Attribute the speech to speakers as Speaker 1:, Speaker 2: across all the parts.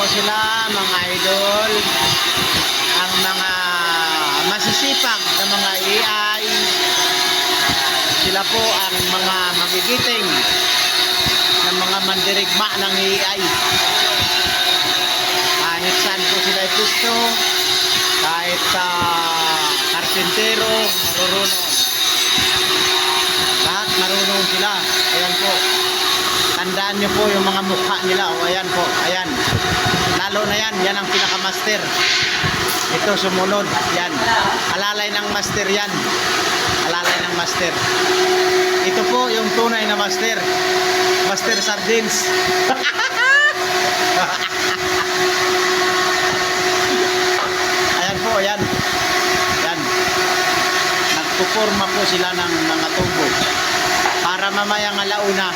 Speaker 1: sila mga idol, ang mga masisipag na mga AI. Sila po ang mga magigiting ng mga mandirigma ng AI. Kahit saan po sila ipusto, kahit sa karpintero, marunong. Lahat marunong sila. Ayan po. Tandaan nyo po yung mga mukha nila. O ayan po, ayan. Lalo na yan, yan ang pinakamaster. Ito sumunod, yan. Alalay ng master yan. Alalay ng master. Ito po yung tunay na master. Master Sardines. Ayan po, ayan. Yan. Nagpuporma po sila ng mga tubo. Para mamayang alauna,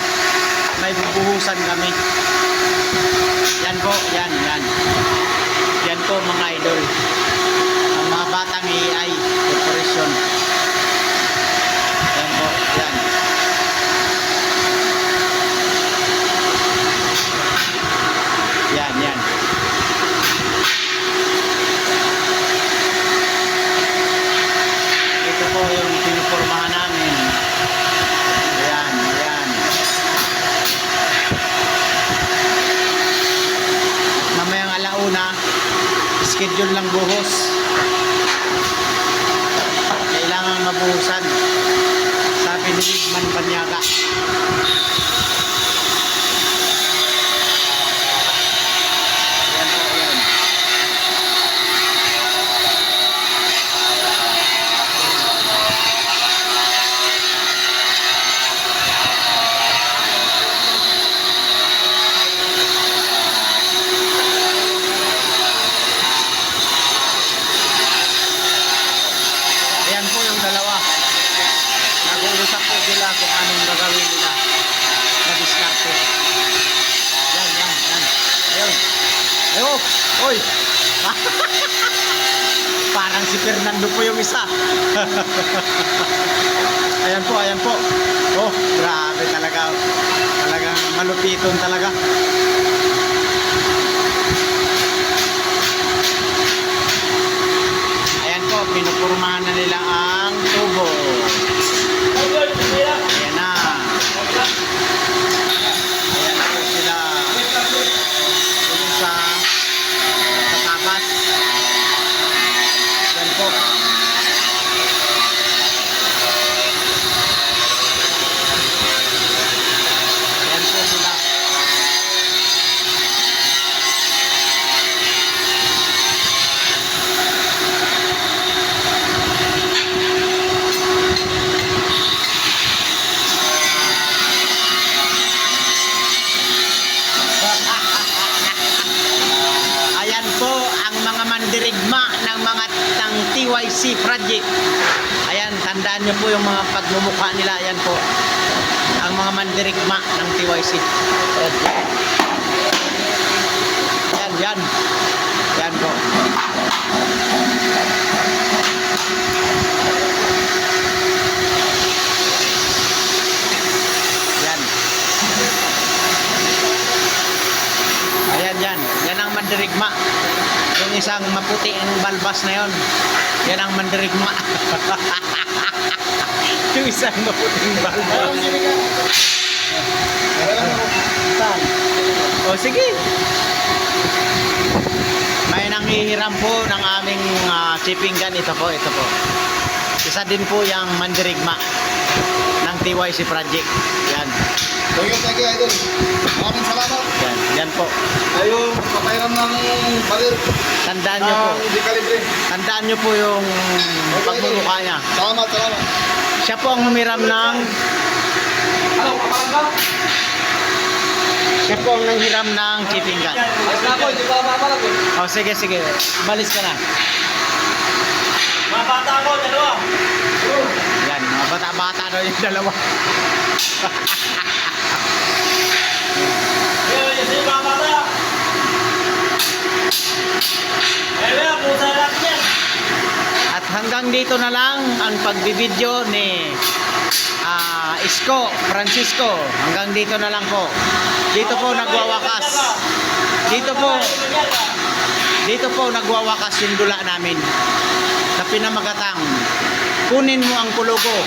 Speaker 1: may bubuhusan kami. Yan po, yan, yan. Yan po mga idol. Ang mga batang AI Corporation. Yan po, yan. Yan, yan. Ito po yung pinupormahan namin. Ayan, ayan. Mamayang alauna, schedule lang buhos. Kailangan mabuhusan. Sabi ni Ligman Banyaga. Ayan po, ayan. Ayan po yung dalawa. Nag-uusap po sila kung anong gagawin nila na diskarte. Yan, yan, yan. Ayun. Ayun. Oy. Parang si Fernando po yung isa. Ayan po, ayan po. Oh, grabe talaga. Talagang malupiton talaga. Ayan po, pinupurmahan na nila ang tubo. Ayan na. Ayan na po sila. Doon sa tatabas. Ayan po. Ayan po sila. Ayan po ang mga mandirigma ng mga ng TYC project. Ayan, tandaan nyo po yung mga pagmumukha nila. Ayan po ang mga mandirigma ng TYC. Ayan, yan. Yan po. Yan. Ayan, yan. Yan ang mandirigma. Yung isang maputi ang balbas na yon. Yan ang mandirigma. Yung isang maputing balbas. Saan? O sige. May nanghihiram po ng aming shipping gun. Ito po, ito po. Isa din po yung mandirigma ng TYC project. Yan.
Speaker 2: Thank you, idol. Maraming salamat.
Speaker 1: Yan, yan po.
Speaker 2: Tayo, papairam ng balir.
Speaker 1: Tandaan nyo po.
Speaker 2: Hindi kalibre.
Speaker 1: Tandaan nyo po yung pagmumukha niya.
Speaker 2: Salamat, salamat.
Speaker 1: Siya po ang humiram ng...
Speaker 2: Ano, kapalagak?
Speaker 1: Siya po ang nanghiram ng shipping gun.
Speaker 2: Alas na ako, hindi pa papalag.
Speaker 1: O sige, sige. Balis ka na.
Speaker 2: Mga bata ako, dalawa.
Speaker 1: Yan, mga bata-bata daw yung dalawa.
Speaker 2: Yan yung mga bata. Ayan, pusa natin yan.
Speaker 1: At hanggang dito na lang ang pagbibideo ni Isko Francisco. Hanggang dito na lang po. Dito po nagwawakas. Dito po, dito po nagwawakas yung dula namin. Sa Pinamagatang. Kunin mo ang kulugo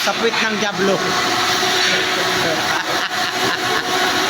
Speaker 1: sa puwit ng Diablo.